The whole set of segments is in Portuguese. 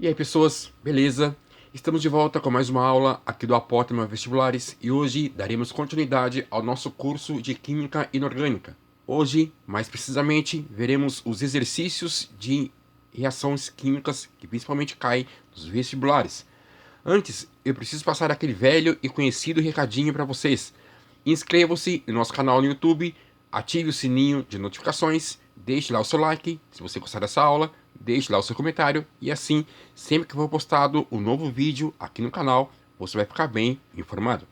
E aí, pessoas, beleza? Estamos de volta com mais uma aula aqui do Apótema Vestibulares e hoje daremos continuidade ao nosso curso de Química Inorgânica. Hoje, mais precisamente, veremos os exercícios de reações químicas que principalmente caem nos vestibulares. Antes, eu preciso passar aquele velho e conhecido recadinho para vocês. Inscrevam-se no nosso canal no YouTube, ative o sininho de notificações, deixe lá o seu like se você gostar dessa aula, deixe lá o seu comentário e assim, sempre que for postado um novo vídeo aqui no canal, você vai ficar bem informado.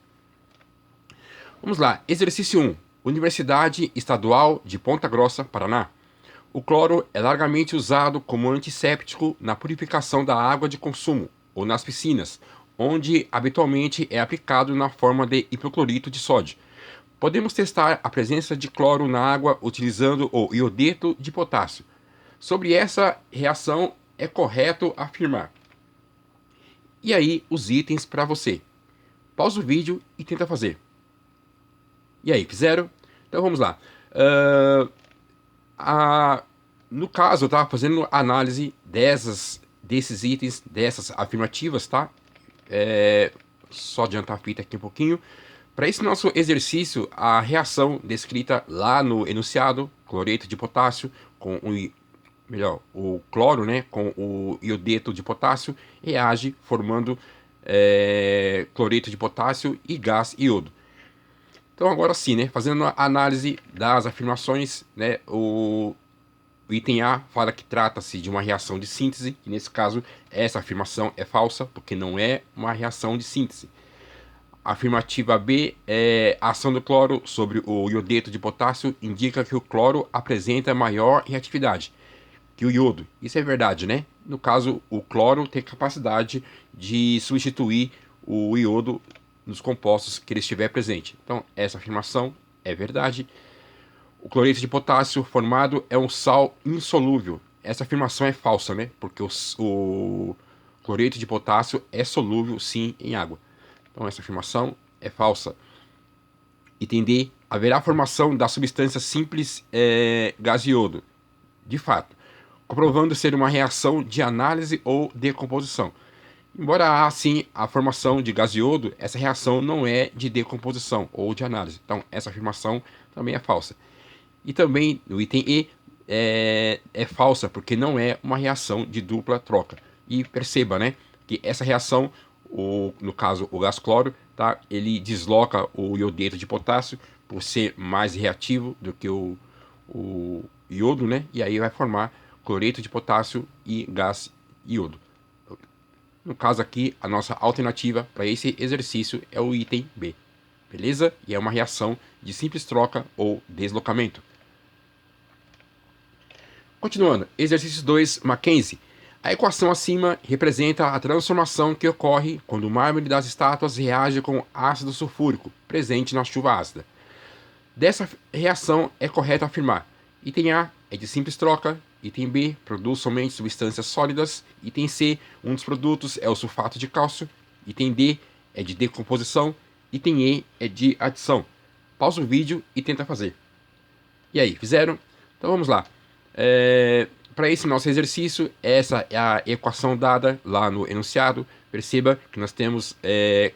Vamos lá, exercício 1. Universidade Estadual de Ponta Grossa, Paraná. O cloro é largamente usado como antisséptico na purificação da água de consumo ou nas piscinas, onde habitualmente é aplicado na forma de hipoclorito de sódio. Podemos testar a presença de cloro na água utilizando o iodeto de potássio. Sobre essa reação, é correto afirmar. E aí, os itens para você. Pausa o vídeo e tenta fazer. E aí, fizeram? Então vamos lá. No caso, eu estava fazendo análise desses itens, dessas afirmativas, tá? Só adiantar a fita aqui um pouquinho. Para esse nosso exercício, a reação descrita lá no enunciado, cloreto de potássio com o cloro, né, com o iodeto de potássio, reage formando cloreto de potássio e gás iodo. Então agora sim, né, fazendo a análise das afirmações, né, o item A fala que trata-se de uma reação de síntese, e nesse caso essa afirmação é falsa, porque não é uma reação de síntese. Afirmativa B, a ação do cloro sobre o iodeto de potássio indica que o cloro apresenta maior reatividade que o iodo. Isso é verdade, né? No caso, o cloro tem capacidade de substituir o iodo nos compostos que ele estiver presente. Então, essa afirmação é verdade. O cloreto de potássio formado é um sal insolúvel. Essa afirmação é falsa, né? Porque o cloreto de potássio é solúvel, sim, em água. Então, essa afirmação é falsa. Item D. Haverá formação da substância simples gás iodo. De fato, comprovando ser uma reação de análise ou decomposição. Embora há, sim, a formação de gás iodo, essa reação não é de decomposição ou de análise. Então, essa afirmação também é falsa. E também, no item E, é falsa, porque não é uma reação de dupla troca. E perceba, né, que essa reação, no caso o gás cloro, tá, ele desloca o iodeto de potássio por ser mais reativo do que o iodo, né, e aí vai formar cloreto de potássio e gás iodo. No caso aqui, a nossa alternativa para esse exercício é o item B. Beleza? E é uma reação de simples troca ou deslocamento. Continuando, exercício 2, Mackenzie. A equação acima representa a transformação que ocorre quando o mármore das estátuas reage com ácido sulfúrico presente na chuva ácida. Dessa reação é correto afirmar: item A é de simples troca, item B produz somente substâncias sólidas, item C, um dos produtos é o sulfato de cálcio, item D é de decomposição, item E é de adição. Pausa o vídeo e tenta fazer. E aí, fizeram? Então vamos lá. Para esse nosso exercício, essa é a equação dada lá no enunciado. Perceba que nós temos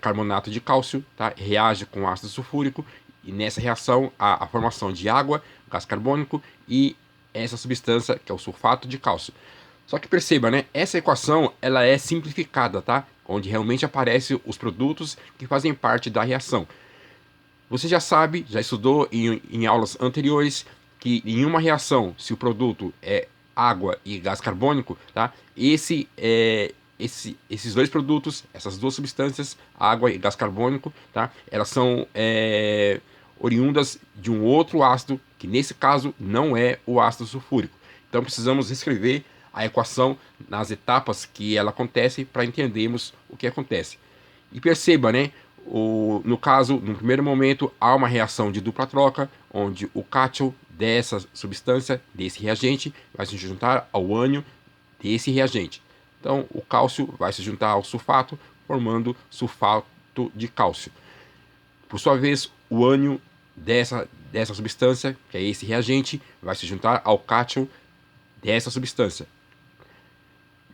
carbonato de cálcio, tá? Reage com ácido sulfúrico, e nessa reação há a formação de água, gás carbônico e essa substância que é o sulfato de cálcio. Só que perceba, né? Essa equação ela é simplificada, tá? Onde realmente aparecem os produtos que fazem parte da reação. Você já sabe, já estudou em aulas anteriores, que em uma reação, se o produto é água e gás carbônico, tá? Esses dois produtos, essas duas substâncias, água e gás carbônico, tá? Elas são oriundas de um outro ácido, que nesse caso não é o ácido sulfúrico. Então precisamos escrever a equação nas etapas que ela acontece para entendermos o que acontece. E perceba, né? No caso, no primeiro momento, há uma reação de dupla troca, onde o cátion dessa substância, desse reagente, vai se juntar ao ânion desse reagente. Então, o cálcio vai se juntar ao sulfato, formando sulfato de cálcio. Por sua vez, o ânion dessa substância, que é esse reagente, vai se juntar ao cátion dessa substância.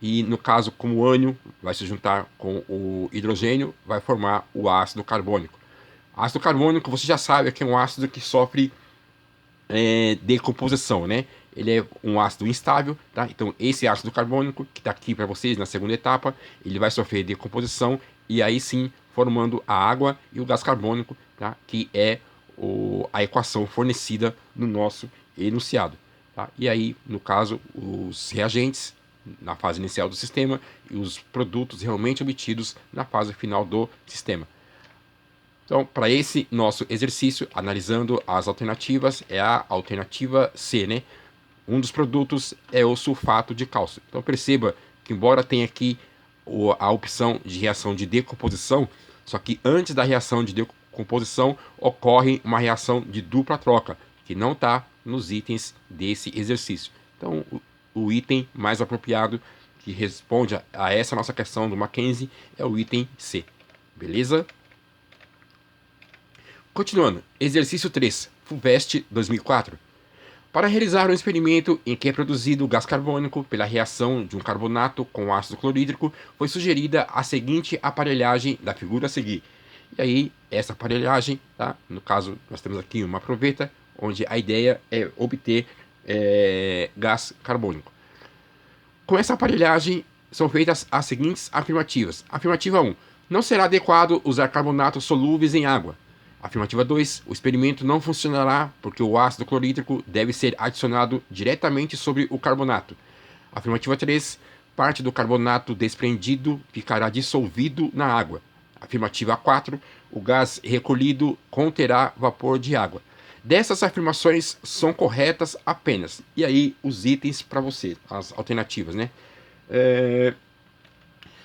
E no caso, como o ânion vai se juntar com o hidrogênio, vai formar o ácido carbônico. Ácido carbônico, você já sabe que é um ácido que sofre decomposição, né? Ele é um ácido instável, tá? Então esse ácido carbônico que está aqui para vocês na segunda etapa, ele vai sofrer decomposição e aí sim formando a água e o gás carbônico, tá? Que é a equação fornecida no nosso enunciado, tá? E aí, no caso, os reagentes na fase inicial do sistema e os produtos realmente obtidos na fase final do sistema. Então, para esse nosso exercício, analisando as alternativas, é a alternativa C, né? Um dos produtos é o sulfato de cálcio. Então, perceba que, embora tenha aqui a opção de reação de decomposição, só que antes da reação de decomposição ocorre uma reação de dupla troca, que não está nos itens desse exercício. Então, o item mais apropriado que responde a essa nossa questão do Mackenzie é o item C. Beleza? Continuando, exercício 3, FUVEST 2004. Para realizar um experimento em que é produzido gás carbônico pela reação de um carbonato com ácido clorídrico, foi sugerida a seguinte aparelhagem da figura a seguir. E aí, essa aparelhagem, tá? No caso, nós temos aqui uma proveta, onde a ideia é obter gás carbônico. Com essa aparelhagem, são feitas as seguintes afirmativas. Afirmativa 1. Não será adequado usar carbonatos solúveis em água. Afirmativa 2. O experimento não funcionará porque o ácido clorídrico deve ser adicionado diretamente sobre o carbonato. Afirmativa 3. Parte do carbonato desprendido ficará dissolvido na água. Afirmativa 4. O gás recolhido conterá vapor de água. Dessas afirmações são corretas apenas. E aí os itens para você, as alternativas, né?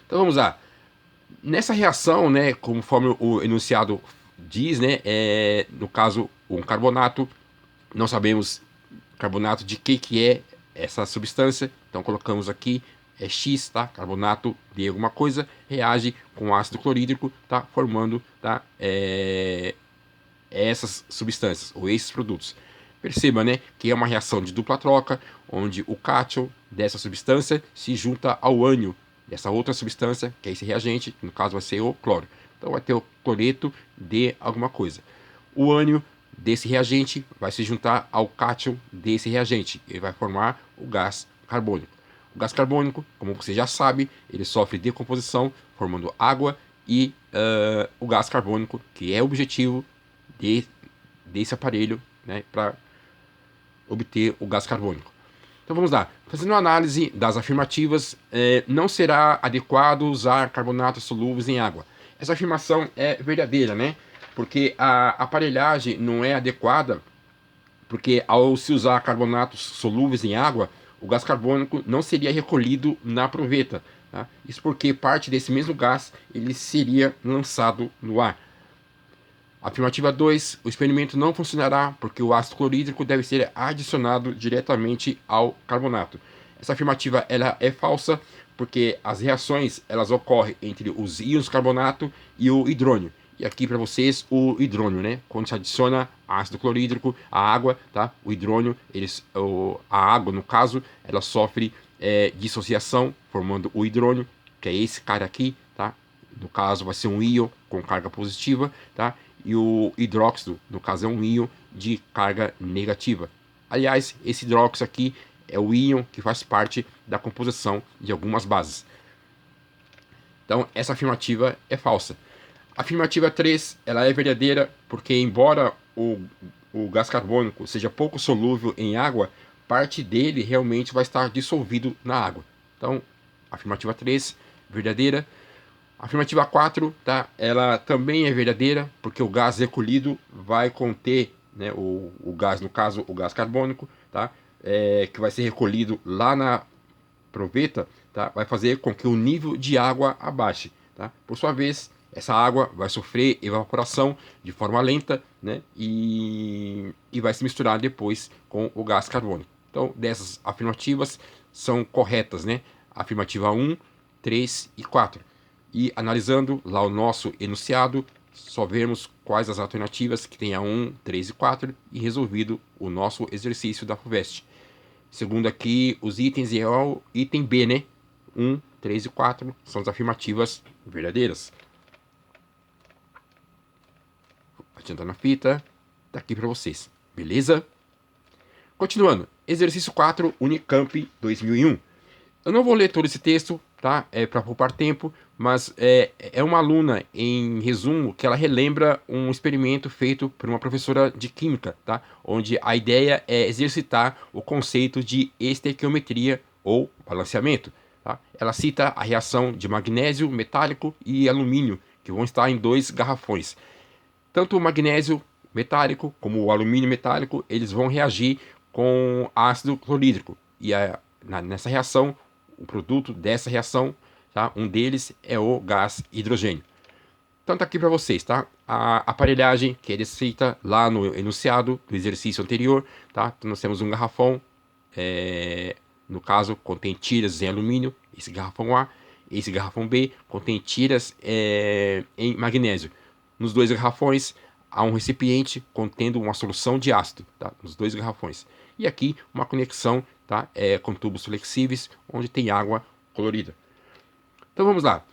Então vamos lá. Nessa reação, né, conforme o enunciado diz, né, no caso, um carbonato, não sabemos carbonato de que é essa substância, então colocamos aqui X, tá? Carbonato de alguma coisa, reage com ácido clorídrico, tá? Formando, tá? Essas substâncias, ou esses produtos. Perceba, né, que é uma reação de dupla troca, onde o cátion dessa substância se junta ao ânion dessa outra substância, que é esse reagente, que no caso vai ser o cloro. Então vai ter o cloreto de alguma coisa. O ânion desse reagente vai se juntar ao cátion desse reagente e vai formar o gás carbônico. O gás carbônico, como você já sabe, ele sofre decomposição, formando água e o gás carbônico, que é o objetivo desse aparelho, né, para obter o gás carbônico. Então vamos lá. Fazendo uma análise das afirmativas, não será adequado usar carbonatos solúveis em água. Essa afirmação é verdadeira, né? Porque a aparelhagem não é adequada, porque ao se usar carbonatos solúveis em água, o gás carbônico não seria recolhido na proveta. Tá? Isso porque parte desse mesmo gás ele seria lançado no ar. Afirmativa 2. O experimento não funcionará porque o ácido clorídrico deve ser adicionado diretamente ao carbonato. Essa afirmativa ela é falsa porque as reações elas ocorrem entre os íons carbonato e o hidrônio. E aqui para vocês o hidrônio, né? Quando se adiciona ácido clorídrico, a água, tá? O hidrônio, a água no caso, ela sofre dissociação formando o hidrônio, que é esse cara aqui, tá? No caso vai ser um íon com carga positiva, tá? E o hidróxido, no caso, é um íon de carga negativa. Aliás, esse hidróxido aqui é o íon que faz parte da composição de algumas bases. Então, essa afirmativa é falsa. A afirmativa 3, ela é verdadeira porque, embora o gás carbônico seja pouco solúvel em água, parte dele realmente vai estar dissolvido na água. Então, afirmativa 3, verdadeira. A afirmativa 4, tá? Ela também é verdadeira, porque o gás recolhido vai conter, né, o gás, no caso, o gás carbônico, tá? Que vai ser recolhido lá na proveta, tá? Vai fazer com que o nível de água abaixe. Tá? Por sua vez, essa água vai sofrer evaporação de forma lenta, né? E vai se misturar depois com o gás carbônico. Então, dessas afirmativas são corretas, né? Afirmativa 1, 3 e 4. E analisando lá o nosso enunciado, só vemos quais as alternativas que tem a 1, 3 e 4 e resolvido o nosso exercício da FUVEST. Segundo aqui, os itens é o item B, né? 1, 3 e 4 são as afirmativas verdadeiras. Adiantando a fita, tá aqui para vocês, beleza? Continuando, exercício 4, Unicamp 2001. Eu não vou ler todo esse texto, tá? É para poupar tempo, mas é uma aluna, em resumo, que ela relembra um experimento feito por uma professora de química, tá? Onde a ideia é exercitar o conceito de estequiometria ou balanceamento, tá? Ela cita a reação de magnésio metálico e alumínio, que vão estar em dois garrafões. Tanto o magnésio metálico como o alumínio metálico, eles vão reagir com ácido clorídrico. E nessa reação, o produto dessa reação, tá? Um deles é o gás hidrogênio. Então tá aqui para vocês, tá? A aparelhagem que é descrita lá no enunciado do exercício anterior, tá? Então nós temos um garrafão, no caso contém tiras em alumínio, esse garrafão A. Esse garrafão B contém tiras em magnésio. Nos dois garrafões há um recipiente contendo uma solução de ácido, tá? Nos dois garrafões. E aqui uma conexão, tá? Com tubos flexíveis onde tem água colorida. Então vamos lá.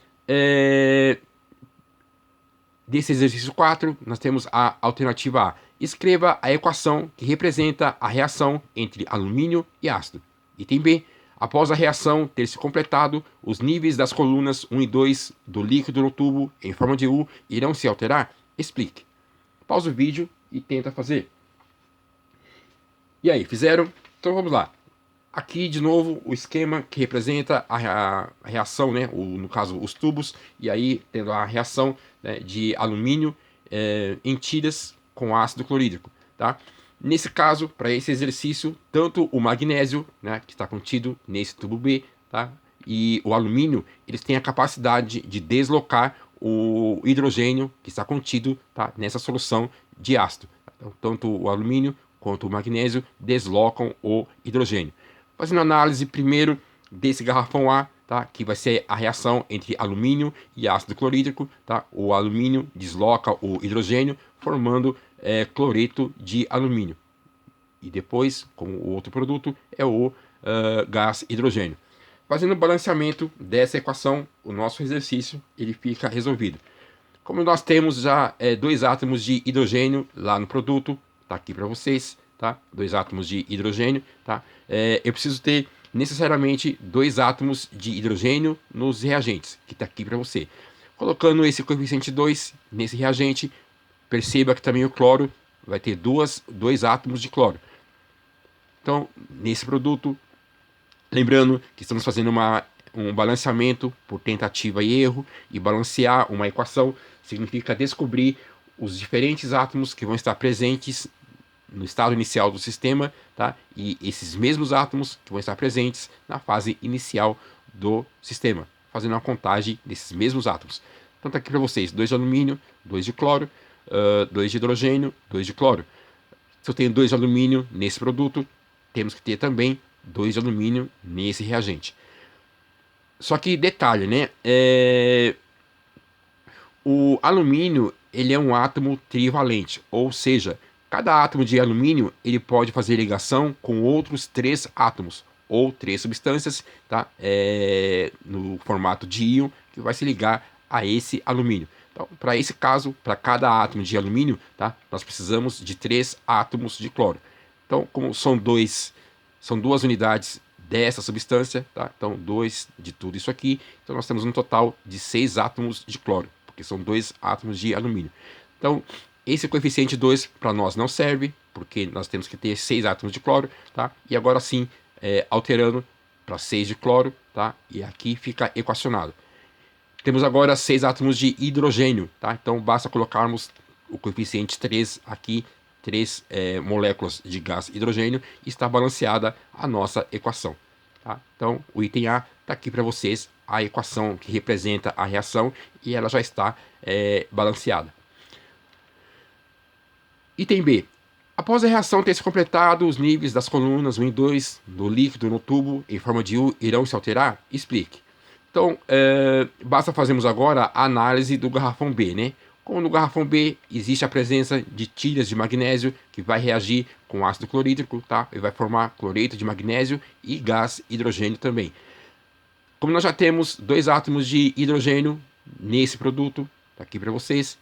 Desse exercício 4, nós temos a alternativa A. Escreva a equação que representa a reação entre alumínio e ácido. Item B. Após a reação ter se completado, os níveis das colunas 1 e 2 do líquido no tubo em forma de U irão se alterar? Explique. Pausa o vídeo e tenta fazer. E aí, fizeram? Então vamos lá. Aqui, de novo, o esquema que representa a reação, né? No caso, os tubos. E aí, tendo a reação, né, de alumínio em tiras com ácido clorídrico, tá? Nesse caso, para esse exercício, tanto o magnésio, né, que está contido nesse tubo B, tá? E o alumínio, eles têm a capacidade de deslocar o hidrogênio que está contido, tá, nessa solução de ácido. Então, tanto o alumínio quanto o magnésio deslocam o hidrogênio. Fazendo análise primeiro desse garrafão A, tá, que vai ser a reação entre alumínio e ácido clorídrico, tá? O alumínio desloca o hidrogênio, formando cloreto de alumínio. E depois, como o outro produto, é o gás hidrogênio. Fazendo o balanceamento dessa equação, o nosso exercício ele fica resolvido. Como nós temos já dois átomos de hidrogênio lá no produto, tá aqui para vocês, tá? Dois átomos de hidrogênio, tá? Eu preciso ter necessariamente dois átomos de hidrogênio nos reagentes, que está aqui para você. Colocando esse coeficiente 2 nesse reagente, perceba que também o cloro vai ter dois átomos de cloro. Então, nesse produto, lembrando que estamos fazendo um balanceamento por tentativa e erro, e balancear uma equação significa descobrir os diferentes átomos que vão estar presentes no estado inicial do sistema, tá? E esses mesmos átomos que vão estar presentes na fase inicial do sistema, fazendo uma contagem desses mesmos átomos. Então tá aqui para vocês, 2 de alumínio, 2 de cloro, 2 de hidrogênio, 2 de cloro. Se eu tenho 2 de alumínio nesse produto, temos que ter também 2 de alumínio nesse reagente. Só que detalhe, né? O alumínio ele é um átomo trivalente, ou seja, cada átomo de alumínio ele pode fazer ligação com outros 3 átomos ou 3 substâncias, tá? No formato de íon que vai se ligar a esse alumínio. Então, para esse caso, para cada átomo de alumínio, tá? Nós precisamos de 3 átomos de cloro. Então, como são duas unidades dessa substância, tá? Então 2 de tudo isso aqui, então nós temos um total de 6 átomos de cloro, porque são 2 átomos de alumínio. Então esse coeficiente 2 para nós não serve, porque nós temos que ter 6 átomos de cloro, tá? E agora sim, alterando para 6 de cloro, tá? E aqui fica equacionado. Temos agora 6 átomos de hidrogênio, tá? Então basta colocarmos o coeficiente 3 aqui, 3 moléculas de gás hidrogênio, e está balanceada a nossa equação. Tá? Então, o item A está aqui para vocês, a equação que representa a reação, e ela já está balanceada. Item B. Após a reação ter se completado, os níveis das colunas 1 e 2 do líquido no tubo em forma de U irão se alterar? Explique. Então, basta fazermos agora a análise do garrafão B, né? Como no garrafão B existe a presença de tiras de magnésio que vai reagir com ácido clorídrico, tá? E vai formar cloreto de magnésio e gás hidrogênio também. Como nós já temos 2 átomos de hidrogênio nesse produto, tá aqui para vocês,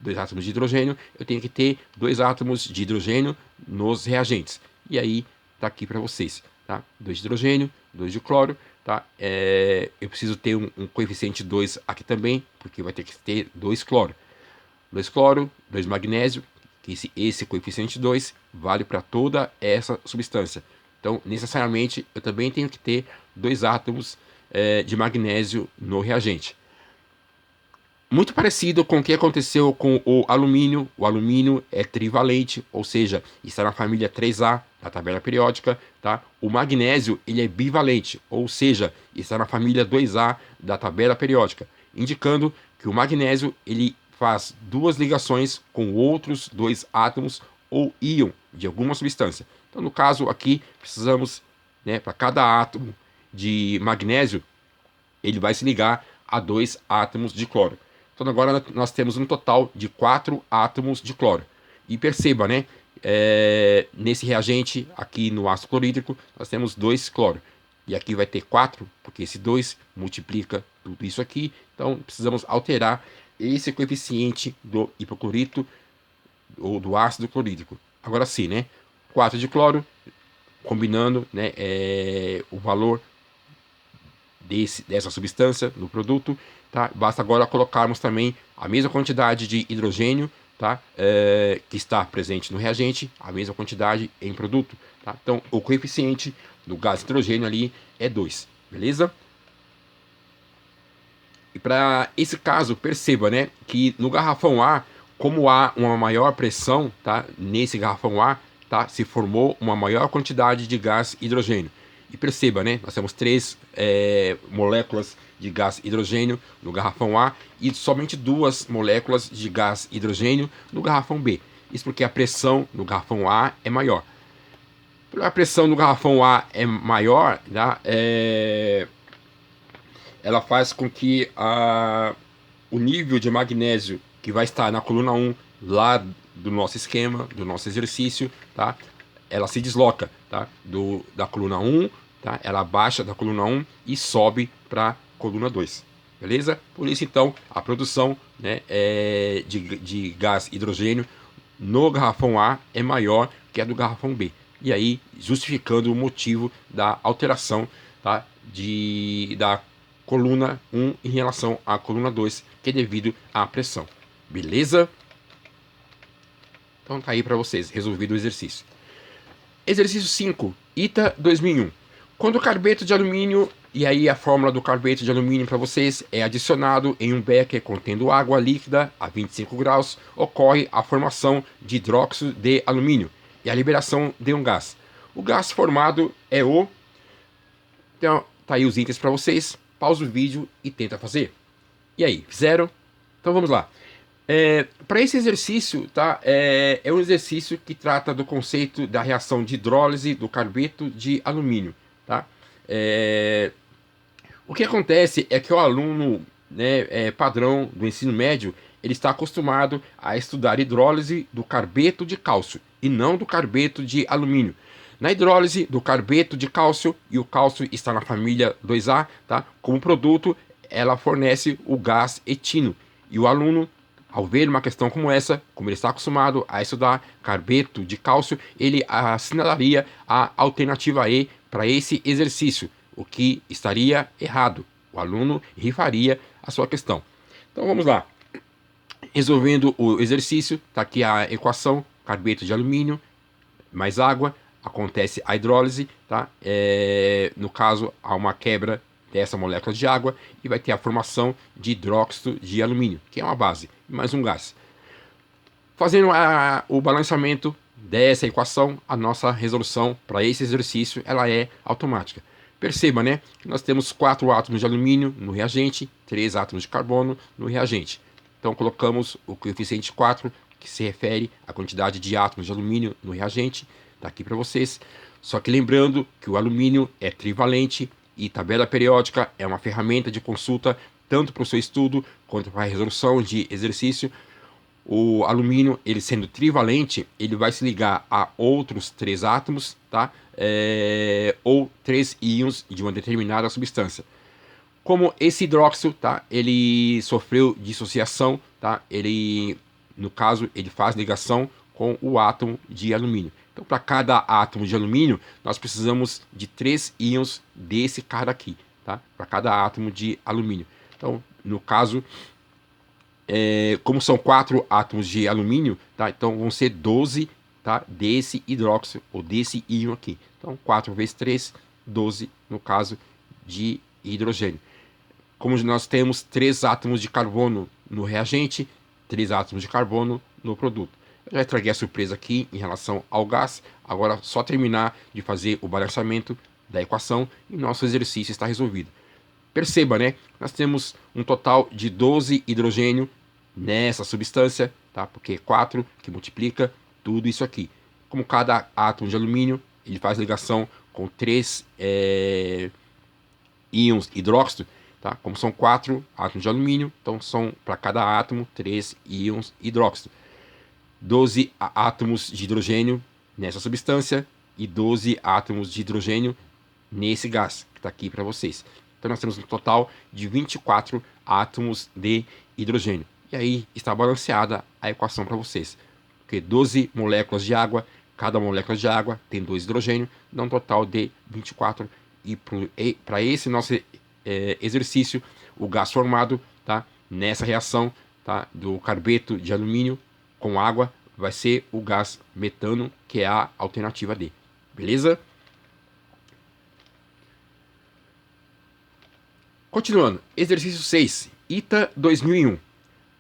2 átomos de hidrogênio, eu tenho que ter 2 átomos de hidrogênio nos reagentes. E aí, tá aqui para vocês, tá? 2 de hidrogênio, 2 de cloro, tá? Eu preciso ter um coeficiente 2 aqui também, porque vai ter que ter 2 cloro. 2 cloro, 2 magnésio, que esse coeficiente 2 vale para toda essa substância. Então, necessariamente, eu também tenho que ter 2 átomos de magnésio no reagente. Muito parecido com o que aconteceu com o alumínio. O alumínio é trivalente, ou seja, está na família 3A da tabela periódica, tá? O magnésio, ele é bivalente, ou seja, está na família 2A da tabela periódica, indicando que o magnésio, ele faz 2 ligações com outros 2 átomos ou íon de alguma substância. Então, no caso aqui, precisamos, né, para cada átomo de magnésio, ele vai se ligar a 2 átomos de cloro. Então agora nós temos um total de 4 átomos de cloro. E perceba, né? Nesse reagente, aqui no ácido clorídrico, nós temos 2 cloro. E aqui vai ter 4, porque esse 2 multiplica tudo isso aqui. Então precisamos alterar esse coeficiente do hipoclorito ou do ácido clorídrico. Agora sim, né? 4 de cloro, combinando, né, o valor dessa substância no produto, tá? Basta agora colocarmos também a mesma quantidade de hidrogênio, tá? Que está presente no reagente, a mesma quantidade em produto, tá? Então, o coeficiente do gás hidrogênio ali é 2, beleza? E para esse caso, perceba, né, que no garrafão A, como há uma maior pressão, tá? Nesse garrafão A, tá? Se formou uma maior quantidade de gás hidrogênio. E perceba, né? Nós temos 3 moléculas de gás hidrogênio no garrafão A e somente 2 moléculas de gás hidrogênio no garrafão B. Isso porque a pressão no garrafão A é maior. A pressão no garrafão A é maior, tá? Ela faz com que o nível de magnésio que vai estar na coluna 1 lá do nosso esquema, do nosso exercício, tá? Ela se desloca, tá? Da coluna 1, tá? Ela baixa da coluna 1 e sobe para a coluna 2, beleza? Por isso, então, a produção, né, de gás hidrogênio no garrafão A é maior que a do garrafão B. E aí, justificando o motivo da alteração, tá, da coluna 1 em relação à coluna 2, que é devido à pressão. Beleza? Então tá aí para vocês, resolvido o exercício. Exercício 5, ITA 2001. Quando o carbeto de alumínio, e aí a fórmula do carbeto de alumínio para vocês, é adicionado em um becker contendo água líquida a 25 graus, ocorre a formação de hidróxido de alumínio e a liberação de um gás. O gás formado é o... Então, tá aí os itens para vocês. Pausa o vídeo e tenta fazer. E aí, fizeram? Então vamos lá. Para esse exercício, tá? É um exercício que trata do conceito da reação de hidrólise do carbeto de alumínio, tá? O que acontece é que o aluno, né, padrão do ensino médio, ele está acostumado a estudar hidrólise do carbeto de cálcio e não do carbeto de alumínio. Na hidrólise do carbeto de cálcio, e o cálcio está na família 2A, tá? Como produto, ela fornece o gás etino. E o aluno, ao ver uma questão como essa, como ele está acostumado a estudar carbeto de cálcio, ele assinalaria a alternativa E para esse exercício, o que estaria errado. O aluno rifaria a sua questão. Então vamos lá. Resolvendo o exercício, está aqui a equação: carbeto de alumínio mais água, acontece a hidrólise, tá? No caso, há uma quebra dessa molécula de água e vai ter a formação de hidróxido de alumínio, que é uma base, mais um gás. Fazendo o balanceamento dessa equação, a nossa resolução para esse exercício ela é automática. Perceba, né, que nós temos 4 átomos de alumínio no reagente, 3 átomos de carbono no reagente. Então colocamos o coeficiente 4, que se refere à quantidade de átomos de alumínio no reagente, está aqui para vocês. Só que lembrando que o alumínio é trivalente e tabela periódica é uma ferramenta de consulta tanto para o seu estudo quanto para a resolução de exercício. O alumínio, ele sendo trivalente, ele vai se ligar a outros 3 átomos, tá? Ou 3 íons de uma determinada substância. Como esse hidróxido, tá, ele sofreu dissociação, tá, ele, no caso, ele faz ligação com o átomo de alumínio. Então, para cada átomo de alumínio, nós precisamos de 3 íons desse cara aqui, tá, para cada átomo de alumínio. Então, no caso, como são 4 átomos de alumínio, tá, então vão ser 12, tá, desse hidróxido ou desse íon aqui. Então, 4 vezes 3, 12, no caso, de hidrogênio. Como nós temos 3 átomos de carbono no reagente, 3 átomos de carbono no produto. Eu já entreguei a surpresa aqui em relação ao gás. Agora, só terminar de fazer o balanceamento da equação e nosso exercício está resolvido. Perceba, né? Nós temos um total de 12 hidrogênio nessa substância, tá? Porque 4 que multiplica tudo isso aqui. Como cada átomo de alumínio, ele faz ligação com 3 íons hidróxido, tá? Como são 4 átomos de alumínio, então são para cada átomo 3 íons hidróxido. 12 átomos de hidrogênio nessa substância e 12 átomos de hidrogênio nesse gás que está aqui para vocês. Então nós temos um total de 24 átomos de hidrogênio. E aí está balanceada a equação para vocês. Porque 12 moléculas de água, cada molécula de água tem 2 hidrogênios, dá um total de 24. E para esse nosso exercício, o gás formado, tá, nessa reação, tá, do carbeto de alumínio com água vai ser o gás metano, que é a alternativa D. Beleza? Continuando, exercício 6, ITA 2001.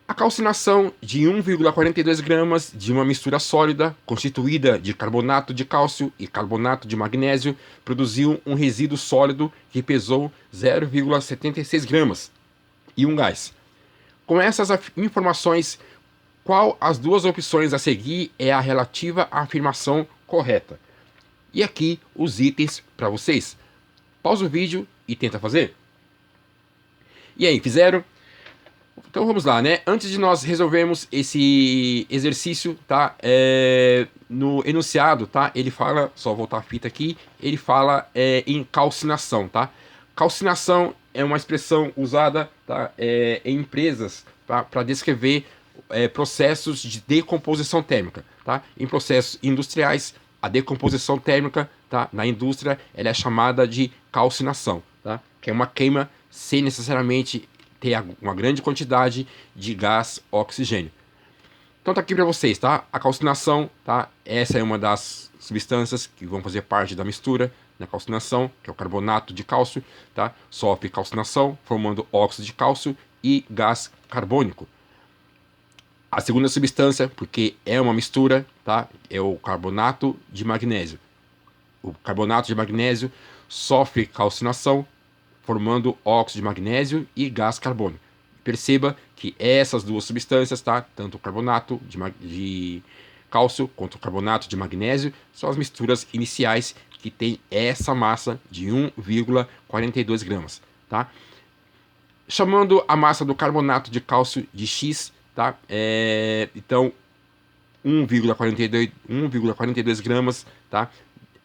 A calcinação de 1,42 gramas de uma mistura sólida constituída de carbonato de cálcio e carbonato de magnésio produziu um resíduo sólido que pesou 0,76 gramas e um gás. Com essas informações, qual as duas opções a seguir é a relativa à afirmação correta? E aqui os itens para vocês. Pausa o vídeo e tenta fazer. E aí, fizeram? Então vamos lá, né? Antes de nós resolvermos esse exercício, tá? No enunciado, tá? Ele fala, só voltar a fita aqui, ele fala em calcinação, tá? Calcinação é uma expressão usada, tá, em empresas, tá, para descrever processos de decomposição térmica, tá? Em processos industriais, a decomposição térmica, tá, na indústria, ela é chamada de calcinação, tá? Que é uma queima sem necessariamente ter uma grande quantidade de gás oxigênio. Então tá aqui para vocês, tá? A calcinação, tá? Essa é uma das substâncias que vão fazer parte da mistura na calcinação, que é o carbonato de cálcio, tá? Sofre calcinação, formando óxido de cálcio e gás carbônico. A segunda substância, porque é uma mistura, tá? É o carbonato de magnésio. O carbonato de magnésio sofre calcinação, formando óxido de magnésio e gás carbônico. Perceba que essas duas substâncias, tá? Tanto o carbonato de cálcio quanto o carbonato de magnésio, são as misturas iniciais que tem essa massa de 1,42 gramas, tá? Chamando a massa do carbonato de cálcio de X, tá? Então, 1,42 gramas, tá?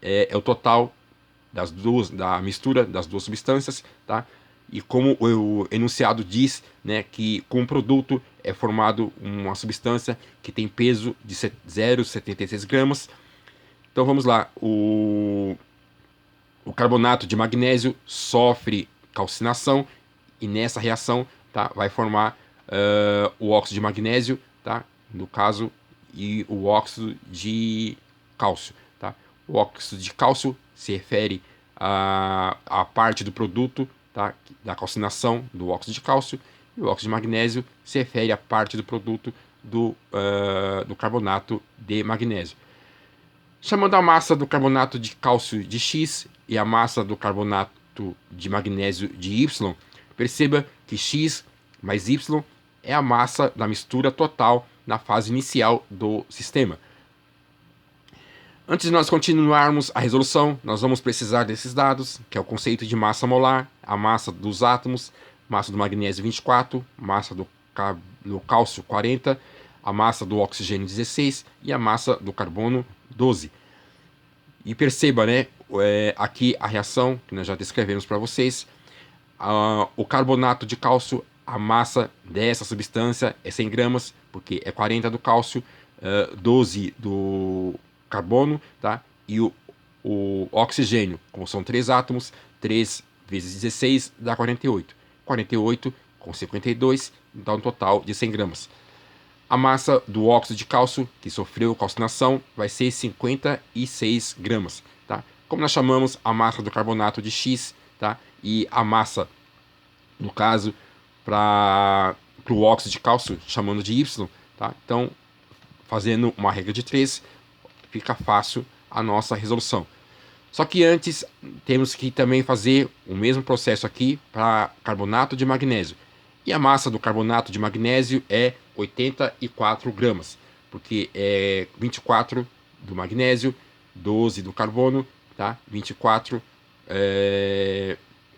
É o total da mistura das duas substâncias, tá? E como o enunciado diz, né, que com o produto é formado uma substância que tem peso de 0,76 gramas. Então vamos lá, o carbonato de magnésio sofre calcinação e nessa reação, tá, vai formar o óxido de magnésio, tá, no caso, e o óxido de cálcio, tá? O óxido de cálcio se refere à parte do produto, tá, da calcinação do óxido de cálcio, e o óxido de magnésio se refere à parte do produto do carbonato de magnésio. Chamando a massa do carbonato de cálcio de X e a massa do carbonato de magnésio de Y, perceba que X mais Y é a massa da mistura total na fase inicial do sistema. Antes de nós continuarmos a resolução, nós vamos precisar desses dados, que é o conceito de massa molar, a massa dos átomos, massa do magnésio 24, massa do cálcio 40, a massa do oxigênio 16 e a massa do carbono 12. E perceba, né, aqui a reação que nós já descrevemos para vocês. O carbonato de cálcio, a massa dessa substância é 100 gramas, porque é 40 do cálcio, 12 do carbono, tá? E o oxigênio, como são 3 átomos, 3 vezes 16 dá 48. 48 com 52 dá um total de 100 gramas. A massa do óxido de cálcio, que sofreu calcinação, vai ser 56 gramas, tá? Como nós chamamos a massa do carbonato de X, tá? E a massa, no caso, para o óxido de cálcio, chamando de Y, tá? Então, fazendo uma regra de 3, fica fácil a nossa resolução. Só que antes, temos que também fazer o mesmo processo aqui para carbonato de magnésio. E a massa do carbonato de magnésio é 84 gramas, porque é 24 do magnésio, 12 do carbono, tá? 24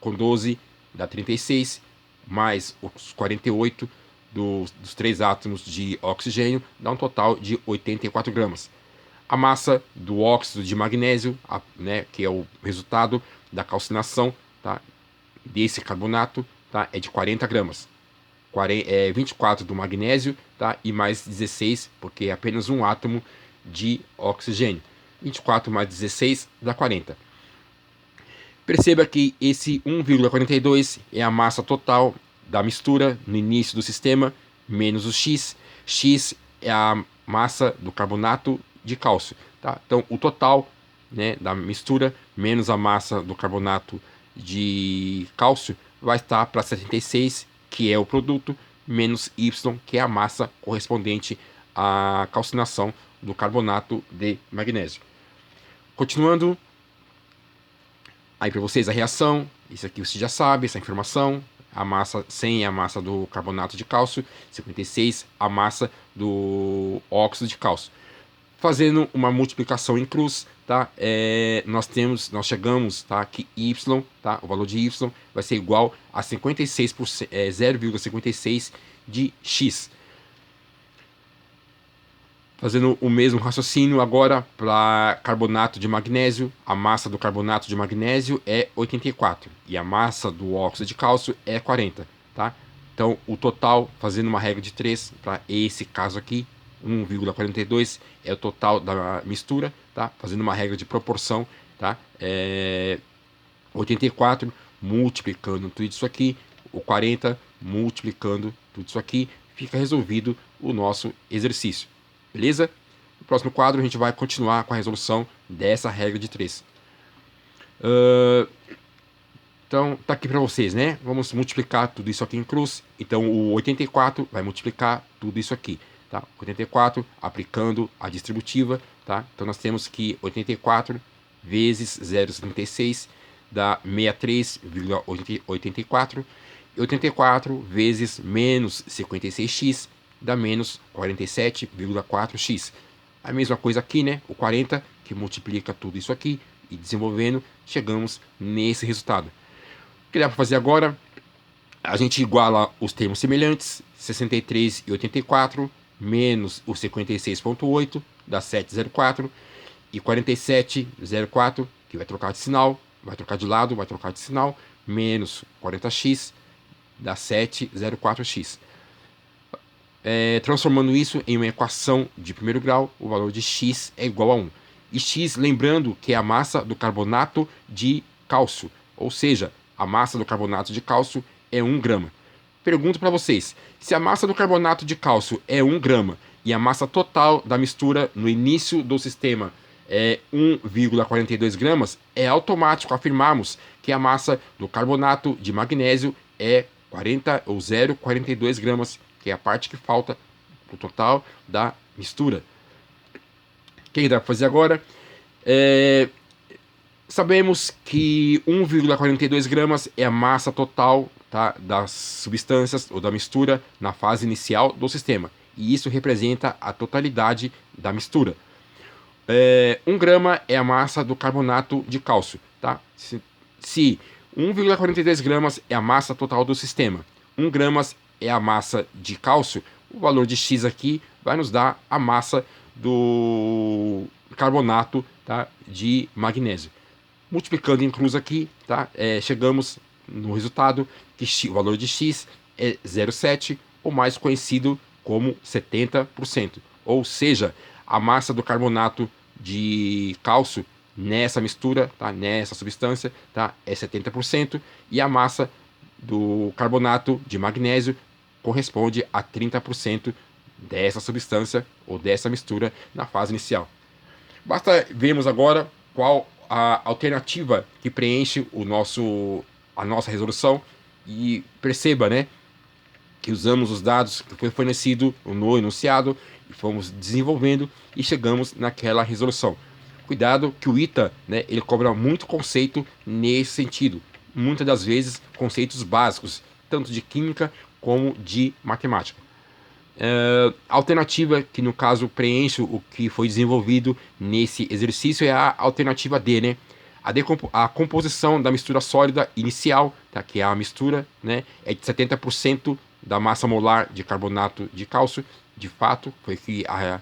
com 12 dá 36, mais os 48 dos 3 átomos de oxigênio, dá um total de 84 gramas. A massa do óxido de magnésio, né, que é o resultado da calcinação, tá, desse carbonato, tá, é de 40 gramas. 24 do magnésio, tá, e mais 16, porque é apenas um átomo de oxigênio. 24 mais 16 dá 40. Perceba que esse 1,42 é a massa total da mistura no início do sistema, menos o X. X é a massa do carbonato de cálcio. Tá? Então, o total, né, da mistura, menos a massa do carbonato de cálcio, vai estar para 76, que é o produto, menos Y, que é a massa correspondente à calcinação do carbonato de magnésio. Continuando, aí para vocês a reação, isso aqui você já sabe, essa informação. A massa 100 é a massa do carbonato de cálcio, 56 a massa do óxido de cálcio. Fazendo uma multiplicação em cruz, tá? Nós chegamos, tá, que y, tá, o valor de y vai ser igual a 56%, 0,56 de x. Fazendo o mesmo raciocínio agora para carbonato de magnésio, a massa do carbonato de magnésio é 84 e a massa do óxido de cálcio é 40, tá? Então, o total, fazendo uma regra de 3 para esse caso aqui, 1,42 é o total da mistura, tá? Fazendo uma regra de proporção, tá? 84 multiplicando tudo isso aqui, o 40 multiplicando tudo isso aqui, fica resolvido o nosso exercício. Beleza? No próximo quadro a gente vai continuar com a resolução dessa regra de 3. Então, tá aqui para vocês, né? Vamos multiplicar tudo isso aqui em cruz. Então, o 84 vai multiplicar tudo isso aqui, tá? 84 aplicando a distributiva, tá? Então, nós temos que 84 vezes 0,76 dá 63,84. E 84 vezes menos 56x dá menos 47,4x. A mesma coisa aqui, né? O 40, que multiplica tudo isso aqui e desenvolvendo, chegamos nesse resultado. O que dá para fazer agora? A gente iguala os termos semelhantes, 63 e 84, menos o 56,8, dá 7,04, e 47,04, que vai trocar de sinal, vai trocar de lado, vai trocar de sinal, menos 40x, dá 7,04x. Transformando isso em uma equação de primeiro grau, o valor de x é igual a 1. E x, lembrando que é a massa do carbonato de cálcio, ou seja, a massa do carbonato de cálcio é 1 grama. Pergunto para vocês, se a massa do carbonato de cálcio é 1 grama e a massa total da mistura no início do sistema é 1,42 gramas, é automático afirmarmos que a massa do carbonato de magnésio é 40 ou 0,42 gramas, que é a parte que falta para o total da mistura. O que dá para fazer agora? Sabemos que 1,42 gramas é a massa total, tá, das substâncias ou da mistura na fase inicial do sistema. E isso representa a totalidade da mistura. 1 grama é a massa do carbonato de cálcio. Tá? Se 1,42 gramas é a massa total do sistema, 1 gramas é a massa de cálcio, o valor de x aqui vai nos dar a massa do carbonato, tá, de magnésio. Multiplicando em cruz aqui, tá, chegamos no resultado que o valor de x é 0,7, ou mais conhecido como 70%. Ou seja, a massa do carbonato de cálcio nessa mistura, tá? Nessa substância, tá? É 70%, e a massa do carbonato de magnésio corresponde a 30% dessa substância ou dessa mistura na fase inicial. Basta vermos agora qual a alternativa que preenche a nossa resolução e perceba, né, que usamos os dados que foi fornecido no enunciado e fomos desenvolvendo e chegamos naquela resolução. Cuidado que o ITA, né, ele cobra muito conceito nesse sentido. Muitas das vezes conceitos básicos, tanto de química como de matemática. A alternativa que no caso preenche o que foi desenvolvido nesse exercício é a alternativa D, né? A composição da mistura sólida inicial, tá? Que é a mistura, né, é de 70% da massa molar de carbonato de cálcio, de fato, foi que a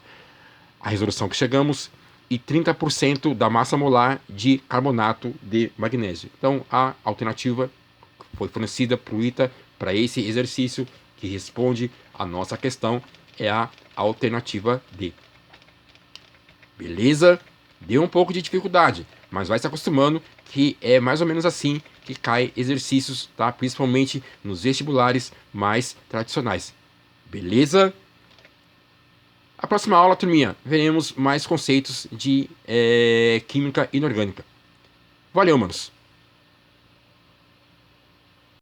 resolução que chegamos, e 30% da massa molar de carbonato de magnésio. Então, a alternativa foi fornecida para o ITA para esse exercício que responde a nossa questão é a alternativa D. Beleza? Deu um pouco de dificuldade, mas vai se acostumando que é mais ou menos assim que cai exercícios, tá? Principalmente nos vestibulares mais tradicionais. Beleza? A próxima aula, turminha, veremos mais conceitos de química inorgânica. Valeu, manos!